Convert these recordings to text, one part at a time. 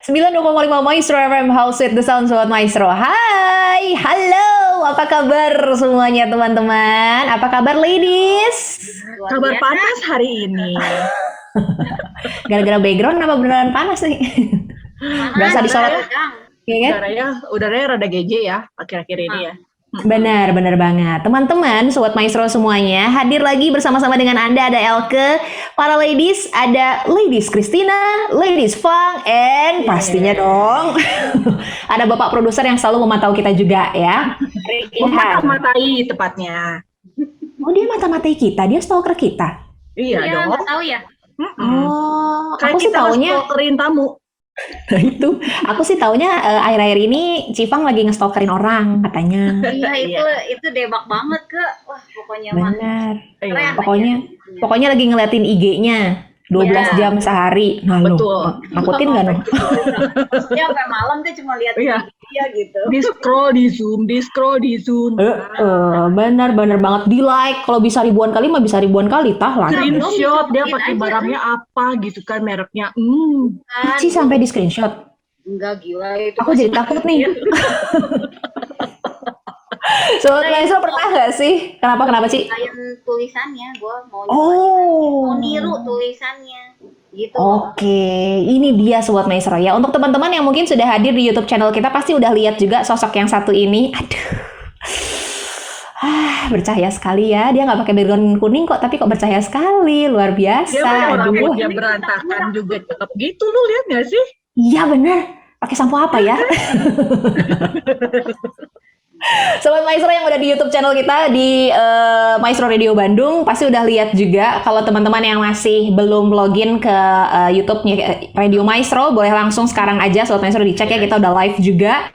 92,5 Maestro FM House with the Sound Sobat Maestro. Hai, halo, apa kabar semuanya teman-teman? Apa kabar ladies? Luar Kabar biasa. panas hari ini. Gara-gara background apa beneran panas nih? Berasa disorot, ya kan? Udaranya rada geje ya akhir-akhir ini ya. Benar banget. Teman-teman, Sobat Maestro semuanya, hadir lagi bersama-sama dengan Anda ada Elke, para ladies, ada Ladies Christina, Ladies Fang, and pastinya dong, ada Bapak produser yang selalu memantau kita juga ya. Mata-matai tepatnya. Oh, dia mata-matai kita, dia stalker kita. Iya dong. Nggak tahu ya. Oh, Kayak aku sih kita taunya nge-stalkerin tamu. nah itu. Aku sih taunya akhir-akhir ini Cifang lagi nge-stalkerin orang katanya. Iya, itu debak banget ke. Wah, pokoknya mah. Benar. Keren Iya. aja. Pokoknya lagi ngeliatin IG-nya 12 Iya. jam sehari. Nah, lu Betul. nakutin nggak no? Dia sampai malam tuh cuma lihat Iya. dia gitu. Di scroll, di zoom. Benar banget. Di like, kalau bisa ribuan kali mah bisa ribuan kali tah lah. Screenshot dia Bikin pakai aja. barangnya apa gitu kan mereknya. Kan. Sih sampai di screenshot. Enggak gila itu. Aku jadi takut nih. Sobat Maestro pernah nggak sih? Kenapa sih? Kayak tulisannya, gue mau Oh. mau niru tulisannya. Gitu. Oke, ini dia Sobat Maestro ya. Untuk teman-teman yang mungkin sudah hadir di YouTube channel kita pasti udah lihat juga sosok yang satu ini. Aduh. Bercahaya sekali ya. Dia nggak pakai background kuning kok, tapi kok bercahaya sekali. Luar biasa. Dia Aduh. dia berantakan juga cakep gitu, lu lihat nggak sih? Iya bener. Pakai sampo apa ya? Sobat Maestro yang udah di YouTube channel kita di Maestro Radio Bandung pasti udah lihat juga. Kalau teman-teman yang masih belum login ke YouTube-nya Radio Maestro, boleh langsung sekarang aja Sobat Maestro dicek ya, kita udah live juga.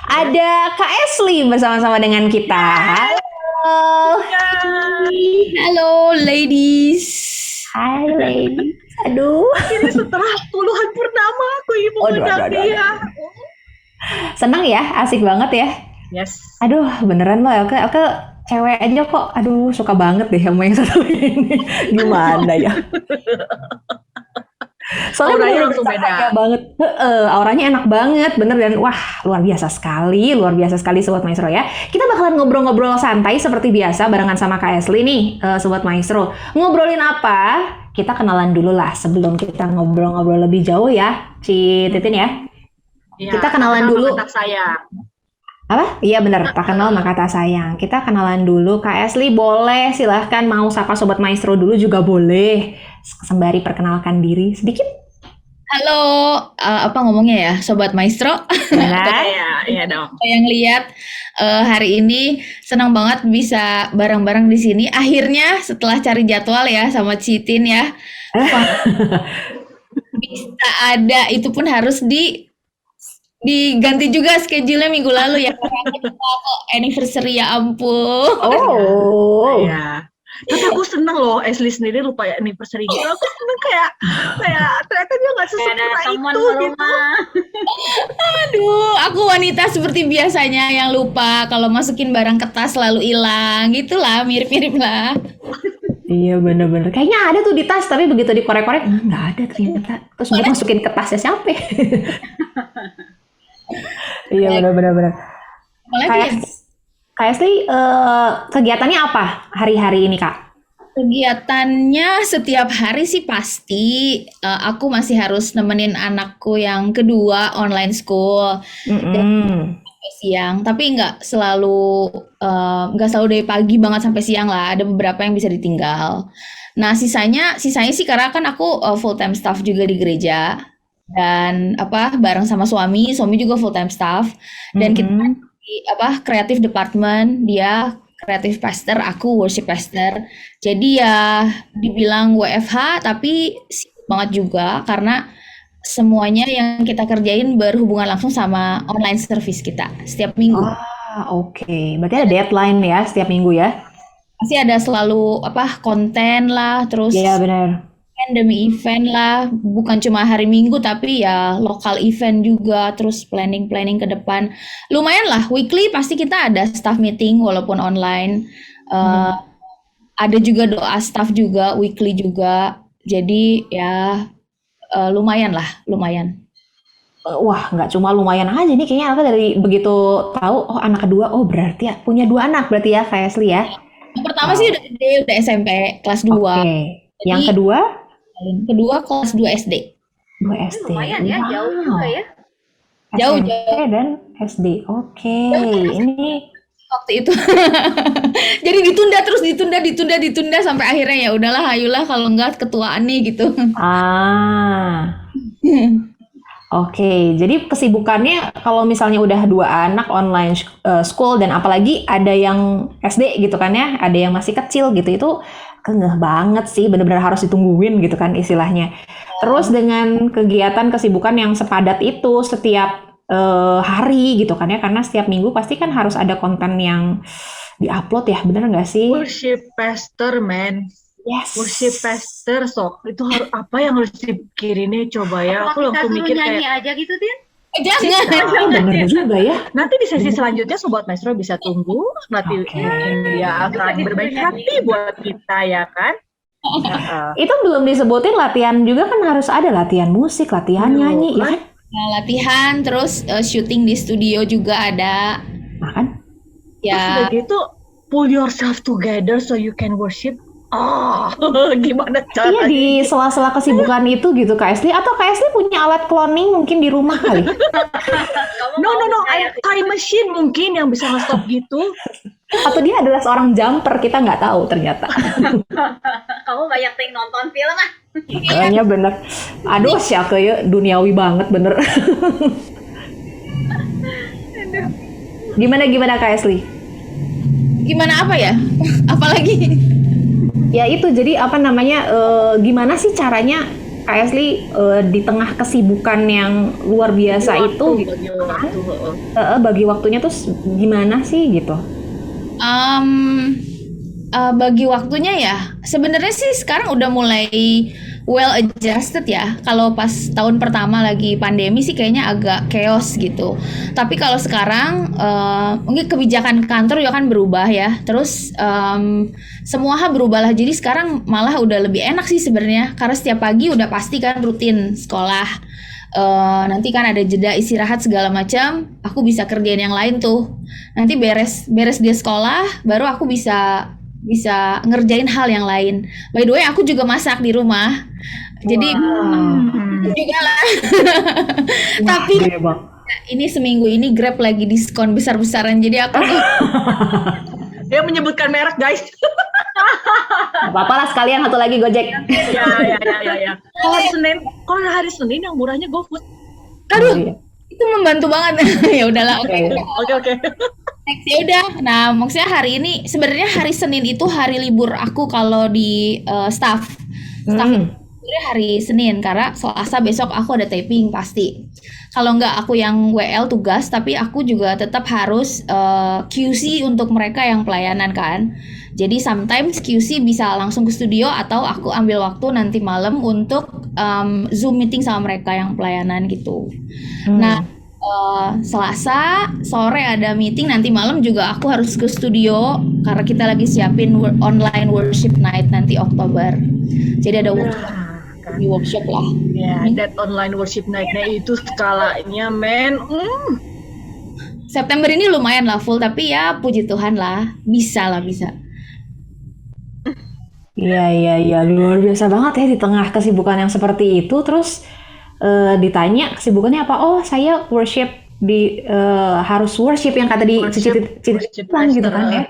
Ada Kak Esli bersama-sama dengan kita. Halo. Halo ladies. Hai lady. Aduh. Ini setelah puluhan purnama aku ingin mengundang dia. Senang ya, asik banget ya. Yes. Aduh, beneran loh, Elke cewek aja kok. Aduh, suka banget deh sama yang satu ini. Gimana ya? Soalnya Auranya bener-bener langsung beda. bercahaya banget. Auranya enak banget, bener. Dan wah, luar biasa sekali Sobat Maestro ya. Kita bakalan ngobrol-ngobrol santai seperti biasa barengan sama Kak Esli nih, Sobat Maestro. Ngobrolin apa? Kita kenalan dulu lah sebelum kita ngobrol-ngobrol lebih jauh ya, Ci Titin ya. Ya, Kita kenalan dulu. Anak saya. Apa? Iya bener, tak kenal maka tak sayang. Kita kenalan dulu. Kak Esli boleh, silahkan mau sapa Sobat Maestro dulu juga boleh. Sembari perkenalkan diri sedikit. Halo, apa ngomongnya ya, Sobat Maestro? Benar? Iya dong. Yang lihat hari ini senang banget bisa bareng-bareng di sini. Akhirnya setelah cari jadwal ya sama Citin ya, bisa ada. Itu pun harus diganti juga schedule-nya minggu lalu ya karena kita kok anniversary ya ampun. Oh. Iya. Tapi aku seneng loh, Ashley sendiri lupa ya anniversary gitu. Aku seneng kayak ternyata dia nggak Kayak ada sesempurna teman itu ke gitu. rumah. Aduh, aku wanita seperti biasanya yang lupa kalau masukin barang ke tas selalu hilang. Gitulah, mirip-mirip lah. Iya bener-bener. Kayaknya ada tuh di tas, tapi begitu dikorek-korek, nggak ada ternyata. Terus dia masukin ke tasnya siapa? Iya bener-bener. Apalagi Kak Esli, kegiatannya apa hari-hari ini Kak? kegiatannya setiap hari sih pasti aku masih harus nemenin anakku yang kedua online school sampai siang, tapi nggak selalu dari pagi banget sampai siang lah. Ada beberapa yang bisa ditinggal. Nah, sisanya sih karena kan aku full time staff juga di gereja dan bareng sama suami juga full time staff dan kita di creative department, dia creative pastor, aku worship pastor. Jadi ya dibilang WFH tapi sibuk banget juga karena semuanya yang kita kerjain berhubungan langsung sama online service kita setiap minggu. Oke. Berarti ada deadline ya setiap minggu ya? Pasti ada selalu konten lah, terus Iya benar. event demi event lah, bukan cuma hari Minggu tapi ya lokal event juga, terus planning ke depan. Lumayan lah, weekly pasti kita ada staff meeting walaupun online. Ada juga doa staff juga, weekly juga. Jadi ya lumayan lah, lumayan. Wah, nggak cuma lumayan aja nih, kayaknya Alka dari begitu tahu, oh anak kedua, oh berarti ya punya 2 anak berarti ya, Kak Esli ya. Yang pertama sih Wow. udah gede, udah SMP kelas 2. Oke. Yang Jadi kedua, yang kedua kelas 2 SD. 2 SD. Lumayan ya, jauh juga Wow. ya. Jauh SMP jauh dan SD. Oke. jauh Ini waktu itu. Jadi ditunda sampai akhirnya ya udahlah ayolah kalau enggak ketuaan nih gitu. Oke, jadi kesibukannya kalau misalnya udah 2 anak online school dan apalagi ada yang SD gitu kan ya, ada yang masih kecil gitu, itu kengeh banget sih, bener-bener harus ditungguin gitu kan istilahnya. Terus dengan kegiatan kesibukan yang sepadat itu setiap hari gitu kan ya, karena setiap minggu pasti kan harus ada konten yang diupload ya, bener nggak sih? Worship pastor, man. Yes. Worship pastor, sok. Itu harus apa yang harus dipikirinnya coba ya. Apa Aku kita langsung suruh mikir nyanyi kayak, aja gitu, Tin? Jangan. Oh, bener juga ya. nanti di sesi selanjutnya Sobat Maestro bisa tunggu. Nanti Oke. dia akan berbaik hati buat kita ya kan. Heeh. Itu belum disebutin latihan juga kan, harus ada latihan musik, latihan nyanyi ya kan? Nah, latihan terus syuting di studio juga ada. Nah kan? Terus Ya, udah gitu, pull yourself together so you can worship. Oh, gimana Iya, caranya? di sela-sela kesibukan itu gitu Kak Esli, atau Kak Esli punya alat cloning mungkin di rumah kali? Kamu No, mau no, no, percaya time machine mungkin yang bisa nge-stop gitu. Atau dia adalah seorang jumper, kita nggak tahu ternyata. kamu banyak ting nonton film ah. Kayaknya bener. Aduh, siapa ya, duniawi banget bener. Gimana Kak Esli? gimana apa ya? Apalagi? Ya itu, jadi apa namanya, gimana sih caranya Kak Esli di tengah kesibukan yang luar biasa itu gitu, Bagi waktu, heeh. bagi waktunya tuh gimana sih gitu? Em, bagi waktunya ya, sebenarnya sih sekarang udah mulai well adjusted ya. Kalau pas tahun pertama lagi pandemi sih kayaknya agak chaos gitu. Tapi kalau sekarang mungkin kebijakan kantor juga kan berubah ya. Terus semua hal berubah lah. Jadi sekarang malah udah lebih enak sih sebenarnya. Karena setiap pagi udah pasti kan rutin sekolah. Nanti kan ada jeda istirahat segala macam. Aku bisa kerjain yang lain tuh. Nanti beres dia sekolah, baru aku bisa ngerjain hal yang lain. By the way, aku juga masak di rumah. Jadi juga lah. Tapi ini seminggu ini Grab lagi diskon besar-besaran. Jadi aku Dia menyebutkan merek, guys. Gak apa-apa lah, sekalian satu lagi Gojek. Ya. Kalau hari Senin yang murahnya GoFood. aduh, itu membantu banget. Ya udahlah, oke. Oke. Next, ya udah. Nah, maksudnya hari ini sebenarnya hari Senin itu hari libur aku kalau di staff. Sebenarnya hari Senin karena Selasa besok aku ada taping pasti. Kalau nggak aku yang WL tugas, tapi aku juga tetap harus QC untuk mereka yang pelayanan kan. Jadi sometimes QC bisa langsung ke studio atau aku ambil waktu nanti malam untuk Zoom meeting sama mereka yang pelayanan gitu. Nah, Selasa sore ada meeting, nanti malam juga aku harus ke studio karena kita lagi siapin online worship night nanti Oktober. Jadi ada workshop lah. Ya, that online worship night-nya itu skalanya, men. September ini lumayan lah full, tapi ya puji Tuhan lah, bisa. Iya, luar biasa banget ya di tengah kesibukan yang seperti itu. Terus ditanya kesibukannya apa? Oh, saya worship harus worship yang kata di Cici bilang gitu kan ya.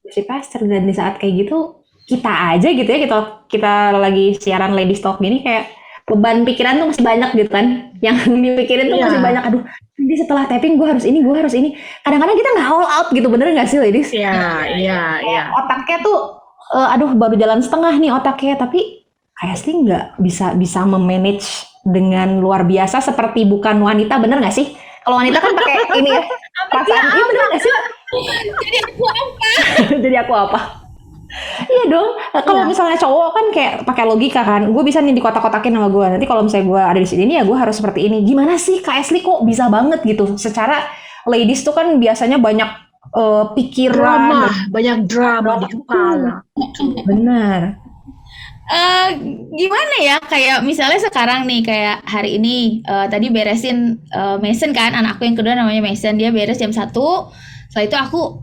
Worship pastor, dan di saat kayak gitu kita aja gitu ya, kita lagi siaran Ladies Talk gini, kayak beban pikiran tuh masih banyak gitu kan. Yang dipikirin tuh masih banyak. Aduh, nanti setelah taping gue harus ini. Kadang-kadang kita nggak all out gitu, bener nggak sih Ladies? Iya. Otaknya tuh aduh baru jalan setengah nih otaknya, tapi kayak sih nggak bisa memanage dengan luar biasa seperti bukan wanita, bener nggak sih? Kalau wanita kan pakai ini ya, perasaan, iya bener nggak sih? Jadi aku apa? Iya dong. Kalau misalnya cowok kan kayak pakai logika kan, gue bisa nih dikotak-kotakin sama gue. Nanti kalau misalnya gue ada di sini ya gue harus seperti ini. Gimana sih Kak Esli kok bisa banget gitu? Secara ladies tuh kan biasanya banyak pikiran, Banyak drama di kepala. Benar. Eh, gimana ya, kayak misalnya sekarang nih, kayak hari ini tadi beresin Mason kan, anakku yang kedua namanya Mason, dia beres jam 1. Setelah itu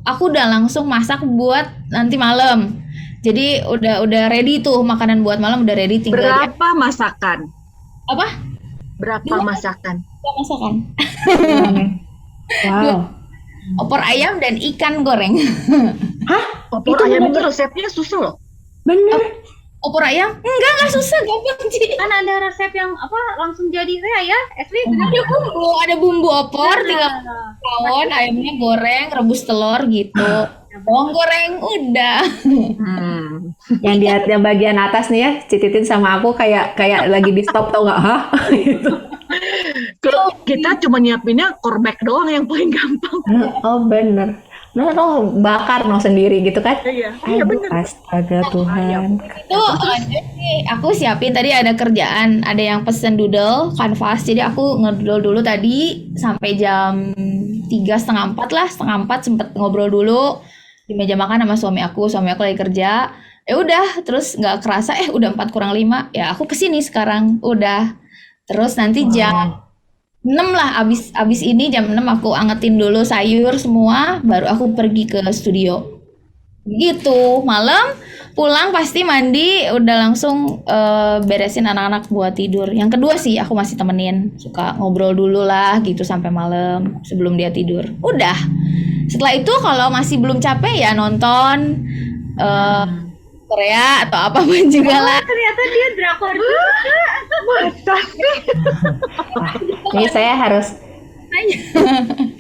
aku udah langsung masak buat nanti malam. Jadi udah ready tuh, makanan buat malam udah ready, tinggal dia Berapa masakan? apa? Berapa masakan? Dua masakan. Wow. Opor ayam dan ikan goreng. Opor Itu ayam bener. itu resepnya susah loh. Bener. Opor ayam? Enggak susah, gampang sih. Kan ada resep yang apa langsung jadi saya ya, Asli. Ada bumbu opor, tinggal tawon, ayamnya goreng, rebus telur gitu. Bawang goreng, udah. Hmm. Yang di yang bagian atas nih ya, Cititin sama aku kayak lagi di stop tau nggak? Hah? Gitu. Kita cuma nyiapinnya korback doang yang paling gampang. Oh bener. Nah, bakar sendiri gitu kan? Iya, Aduh, bener. astaga Tuhan. Itu ada sih, aku siapin tadi ada kerjaan, ada yang pesen doodle, kanvas, jadi aku ngedoodle dulu tadi sampai jam 3:30 lah, 3:30 sempet ngobrol dulu di meja makan sama suami aku lagi kerja. Ya udah, terus nggak kerasa udah 4:45, ya aku kesini sekarang, udah. Terus nanti jam 6 lah, abis ini jam 6 aku angetin dulu sayur semua, baru aku pergi ke studio. Gitu, malam pulang pasti mandi, udah langsung beresin anak-anak buat tidur. Yang kedua sih aku masih temenin, suka ngobrol dulu lah gitu sampai malam sebelum dia tidur. Udah. Setelah itu kalau masih belum capek ya nonton Korea atau apapun juga lah. Ternyata dia drakor juga. Masa sih? Ini saya harus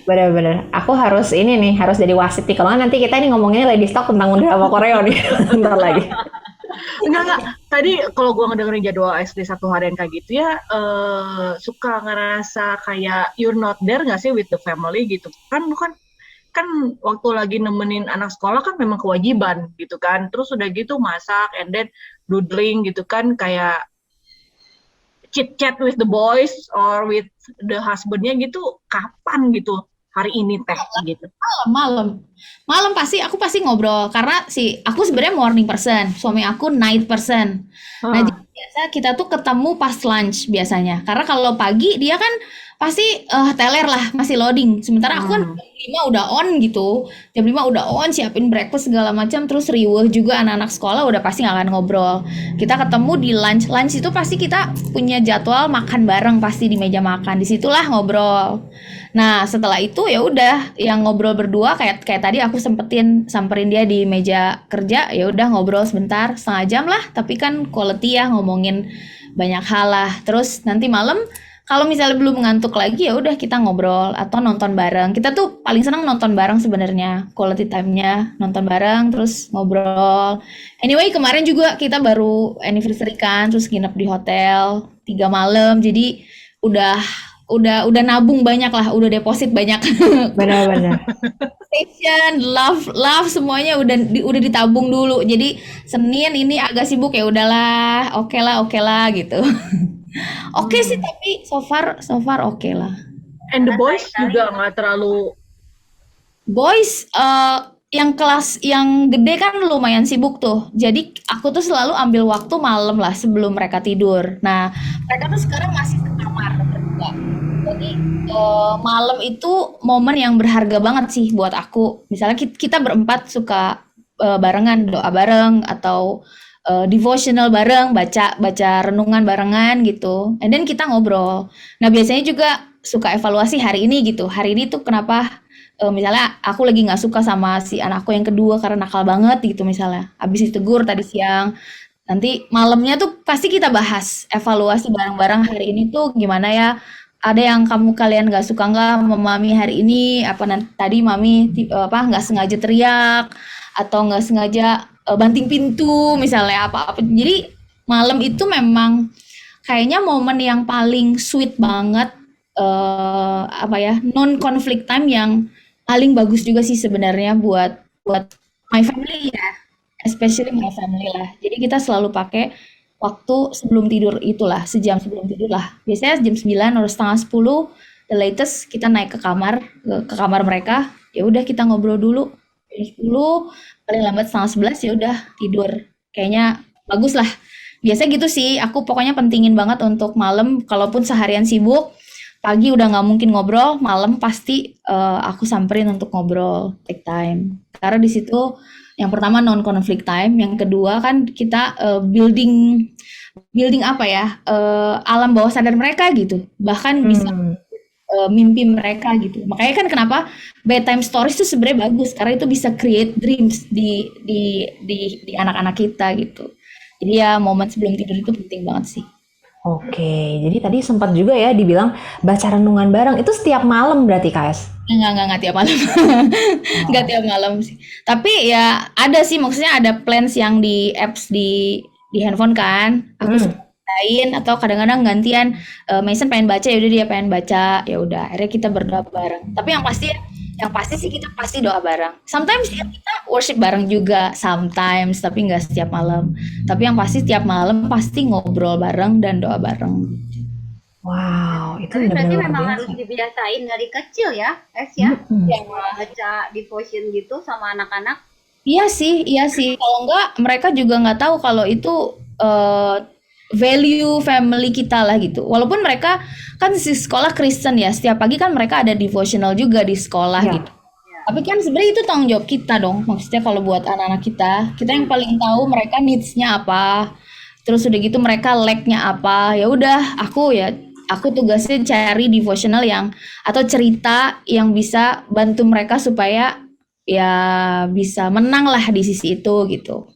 bener-bener. Aku harus ini nih, harus jadi wasit nih. Kalau nggak nanti kita ini ngomonginnya Lady Stock tentang drama Korea nih. Bentar lagi. Enggak. Tadi kalau gua ngedengerin jadwal SD satu harian kayak gitu ya, suka ngerasa kayak you're not there nggak sih with the family gitu. Kan lu kan waktu lagi nemenin anak sekolah kan memang kewajiban gitu kan. Terus udah gitu masak and then doodling gitu kan, kayak chit chat with the boys or with the husbandnya gitu, kapan gitu hari ini teh gitu. Malam aku pasti ngobrol karena aku sebenarnya morning person, suami aku night person. Nah, jadi biasa kita tuh ketemu pas lunch biasanya. Karena kalau pagi dia kan pasti teler lah, masih loading. Sementara aku kan jam 5 udah on gitu. Jam 5 udah on, siapin breakfast segala macam, terus riweuh juga anak-anak sekolah udah pasti nggak akan ngobrol. Kita ketemu di lunch. Lunch itu pasti kita punya jadwal makan bareng pasti di meja makan. Disitulah ngobrol. Nah, setelah itu ya udah yang ngobrol berdua kayak tadi aku samperin dia di meja kerja, ya udah ngobrol sebentar, setengah jam lah, tapi kan quality ya, ngomongin banyak hal lah. Terus nanti malam kalau misalnya belum ngantuk lagi ya udah kita ngobrol atau nonton bareng. Kita tuh paling senang nonton bareng sebenarnya. Quality time-nya nonton bareng terus ngobrol. Anyway, kemarin juga kita baru anniversary kan, terus nginep di hotel 3 malam. Jadi udah nabung banyak lah, udah deposit banyak. Benar-benar. Passion, love semuanya udah ditabung dulu. Jadi Senin ini agak sibuk ya udahlah, oke lah gitu. Oke sih, tapi so far oke lah. And the boys juga nggak terlalu. Boys yang kelas yang gede kan lumayan sibuk tuh. Jadi aku tuh selalu ambil waktu malam lah sebelum mereka tidur. Nah, mereka tuh sekarang masih sekamar berdua. Jadi malam itu momen yang berharga banget sih buat aku. Misalnya kita berempat suka barengan doa bareng atau devotional bareng, baca renungan barengan gitu. And then kita ngobrol. Nah, biasanya juga suka evaluasi hari ini gitu. Hari ini tuh kenapa misalnya aku lagi nggak suka sama si anakku yang kedua karena nakal banget gitu misalnya. Habis ditegur tadi siang. Nanti malamnya tuh pasti kita bahas evaluasi bareng-bareng hari ini tuh gimana ya. Ada yang kalian nggak suka nggak sama mami hari ini? Apa tadi mami nggak sengaja teriak atau nggak sengaja banting pintu misalnya apa-apa. Jadi malam itu memang kayaknya momen yang paling sweet banget, non conflict time yang paling bagus juga sih sebenarnya buat my family ya, especially my family lah. Jadi kita selalu pakai waktu sebelum tidur itulah, sejam sebelum tidur lah. Biasanya jam 9 atau setengah 10 the latest kita naik ke kamar mereka. Ya udah kita ngobrol dulu. Jam 10 paling lambat setengah 11 ya udah tidur. Kayaknya bagus lah. Biasa gitu sih, aku pokoknya pentingin banget untuk malam, kalaupun seharian sibuk, pagi udah nggak mungkin ngobrol, malam pasti aku samperin untuk ngobrol, take time. Karena di situ yang pertama non conflict time, yang kedua kan kita building building apa ya, alam bawah sadar mereka gitu, bahkan bisa mimpi mereka gitu. Makanya kan kenapa bedtime stories itu sebenarnya bagus karena itu bisa create dreams di anak-anak kita gitu. Jadi ya momen sebelum tidur itu penting banget sih. Oke, jadi tadi sempat juga ya dibilang baca renungan bareng itu setiap malam berarti KS? Enggak tiap malam. Enggak tiap malam sih. Tapi ya ada sih maksudnya ada plans yang di apps di handphone kan. Aku suka bacain atau kadang-kadang gantian Mason pengen baca ya udah dia pengen baca ya udah akhirnya kita berdoa bareng. Tapi yang pasti sih kita pasti doa bareng. Sometimes ya kita worship bareng juga sometimes tapi nggak setiap malam. Tapi yang pasti tiap malam pasti ngobrol bareng dan doa bareng. Wow, itu Tapi berarti benar-benar luar memang biasa. harus dibiasain dari kecil ya, Es ya. Ya, Baca devotion gitu sama anak-anak. iya sih. Kalau enggak, mereka juga nggak tahu kalau itu value family kita lah gitu. Walaupun mereka kan di sekolah Kristen ya, setiap pagi kan mereka ada devotional juga di sekolah Ya. gitu. Tapi kan sebenarnya itu tanggung jawab kita dong. Maksudnya kalau buat anak-anak kita yang paling tahu mereka needs-nya apa. Terus udah gitu mereka lack-nya apa. Ya udah, aku tugasnya cari devotional yang atau cerita yang bisa bantu mereka supaya ya bisa menang lah di sisi itu gitu.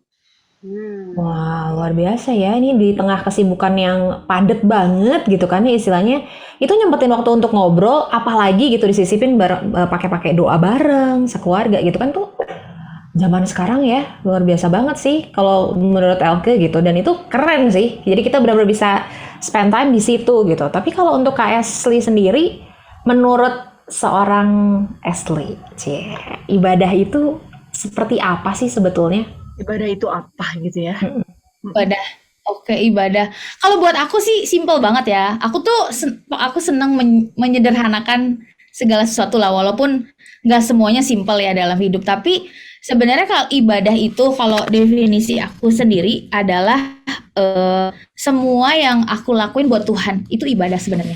Wah, luar biasa ya. Ini di tengah kesibukan yang padat banget gitu kan ya istilahnya. Itu nyempetin waktu untuk ngobrol, apalagi gitu disisipin pakai doa bareng, sekeluarga gitu kan tuh. Zaman sekarang ya, luar biasa banget sih kalau menurut Elke gitu. Dan itu keren sih. Jadi kita benar-benar bisa spend time di situ gitu. Tapi kalau untuk Kak Ashley sendiri, menurut seorang Ashley, ibadah itu seperti apa sih sebetulnya? Ibadah itu apa gitu ya? Ibadah. Oke, ibadah. Kalau buat aku sih simple banget ya. Aku senang menyederhanakan segala sesuatu lah walaupun nggak semuanya simple ya dalam hidup. Tapi sebenarnya kalau ibadah itu kalau definisi aku sendiri adalah semua yang aku lakuin buat Tuhan itu ibadah sebenarnya.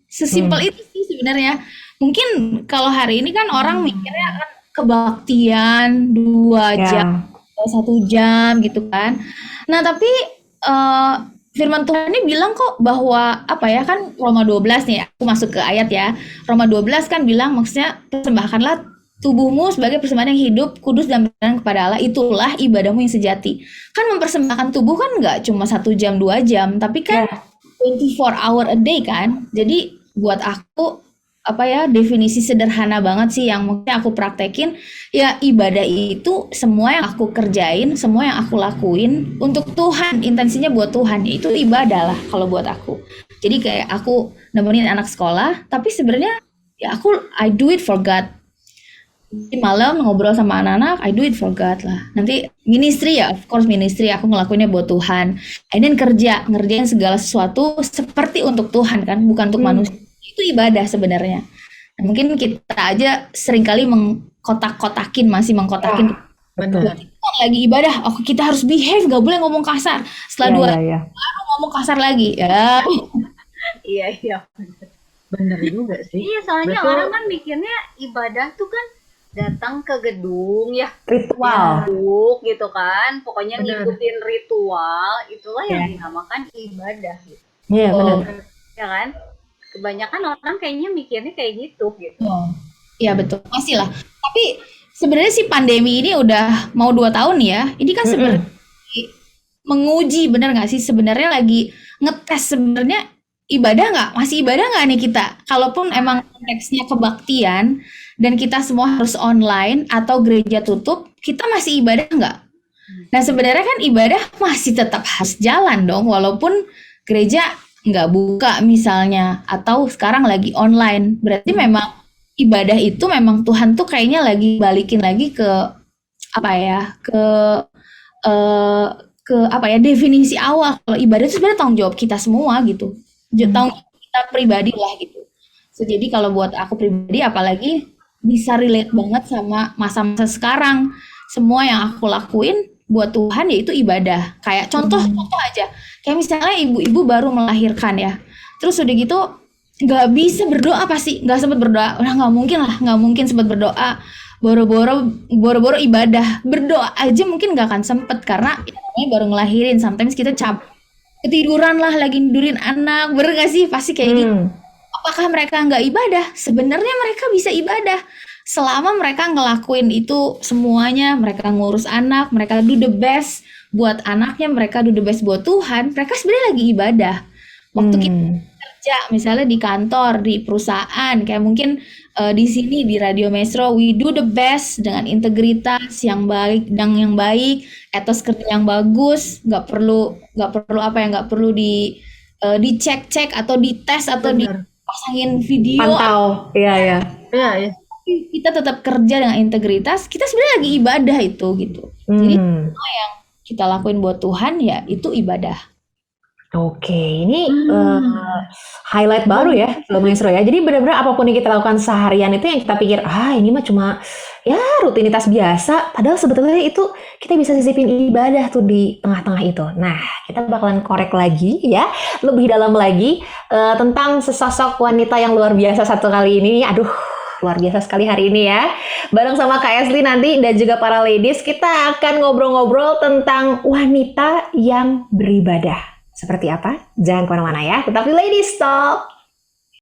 Sesimpel itu sih sebenarnya. Mungkin kalau hari ini kan orang mikirnya kan kebaktian 2 jam atau 1 jam gitu kan. Nah, tapi firman Tuhan ini bilang kok bahwa apa ya kan Roma 12 nih aku masuk ke ayat ya. Roma 12 kan bilang maksudnya persembahkanlah tubuhmu sebagai persembahan yang hidup, kudus dan berkenan kepada Allah, itulah ibadahmu yang sejati. Kan mempersembahkan tubuh kan nggak cuma 1 jam 2 jam, tapi kan 24 hour a day kan. Jadi buat aku apa ya definisi sederhana banget sih yang mungkin aku praktekin ya ibadah itu semua yang aku kerjain, semua yang aku lakuin untuk Tuhan, intensinya buat Tuhan, itu ibadah lah kalau buat aku. Jadi kayak aku nemenin anak sekolah, tapi sebenarnya ya I do it for God. Di malam ngobrol sama anak-anak, I do it for God lah. Nanti ministry ya, of course ministry aku ngelakuinnya buat Tuhan. And then ngerjain segala sesuatu seperti untuk Tuhan kan, bukan untuk manusia. Itu ibadah sebenarnya. Nah, mungkin kita aja seringkali mengkotak-kotakin. Benar. Kita lagi ibadah, kita harus behave, gak boleh ngomong kasar. Setelah baru ngomong kasar lagi. Ya. Iya. Bener juga sih. Iya, soalnya Betul. orang kan mikirnya ibadah tuh kan datang ke gedung ya, Ritual. duduk gitu kan. Pokoknya Benar. ngikutin ritual, itulah yang dinamakan ibadah gitu. Iya, benar. Ya kan? Kebanyakan orang kayaknya mikirnya kayak gitu. Iya betul, masih lah. Tapi sebenarnya sih pandemi ini udah mau 2 tahun ya. Ini kan sebenarnya menguji, benar nggak sih? Sebenarnya lagi ngetes sebenarnya masih ibadah nggak nih kita? Kalaupun emang konteksnya kebaktian dan kita semua harus online atau gereja tutup, kita masih ibadah nggak? Nah sebenarnya kan ibadah masih tetap harus jalan dong, walaupun gereja nggak buka misalnya, atau sekarang lagi online. Berarti memang ibadah itu memang Tuhan tuh kayaknya lagi balikin lagi ke apa ya, ke apa ya definisi awal. Kalau ibadah itu sebenarnya tanggung jawab kita semua gitu, tanggung jawab kita pribadi lah gitu. So, jadi kalau buat aku pribadi apalagi bisa relate banget sama masa-masa sekarang. Semua yang aku lakuin buat Tuhan ya itu ibadah. Kayak contoh aja, kayak misalnya ibu-ibu baru melahirkan ya, terus udah gitu nggak bisa berdoa, pasti nggak sempat berdoa, udah nggak mungkin sempat berdoa, boro-boro ibadah, berdoa aja mungkin nggak akan sempet karena ya namanya baru ngelahirin, sometimes kita capek, ketiduran lah lagi tidurin anak, bener gak sih? Pasti kayak gitu. Hmm. Apakah mereka nggak ibadah? Sebenarnya mereka bisa ibadah. Selama mereka ngelakuin itu semuanya, mereka ngurus anak, mereka do the best buat anaknya, mereka do the best buat Tuhan, mereka sebenarnya lagi ibadah. Waktu kita kerja, misalnya di kantor, di perusahaan, kayak mungkin di sini di Radio Maestro, we do the best dengan integritas yang baik dan yang baik, etos kerja yang bagus, nggak perlu dicek-cek atau dites atau Benar. dipasangin video. Pantau. Iya, ya. Iya, ya. Kita tetap kerja dengan integritas, kita sebenarnya lagi ibadah itu gitu. Jadi semua yang kita lakuin buat Tuhan ya itu ibadah. Oke, ini highlight baru ya, Sobat Maestro ya. Jadi benar-benar apapun yang kita lakukan seharian itu yang kita pikir, ini mah cuma ya rutinitas biasa. Padahal sebetulnya itu kita bisa sisipin ibadah tuh di tengah-tengah itu. Nah, kita bakalan korek lagi ya, lebih dalam lagi tentang sesosok wanita yang luar biasa satu kali ini. Aduh, luar biasa sekali hari ini ya. Bareng sama Kak Esli nanti dan juga para ladies, kita akan ngobrol-ngobrol tentang wanita yang beribadah. Seperti apa? Jangan kemana-mana ya, tetap di Ladies Talk.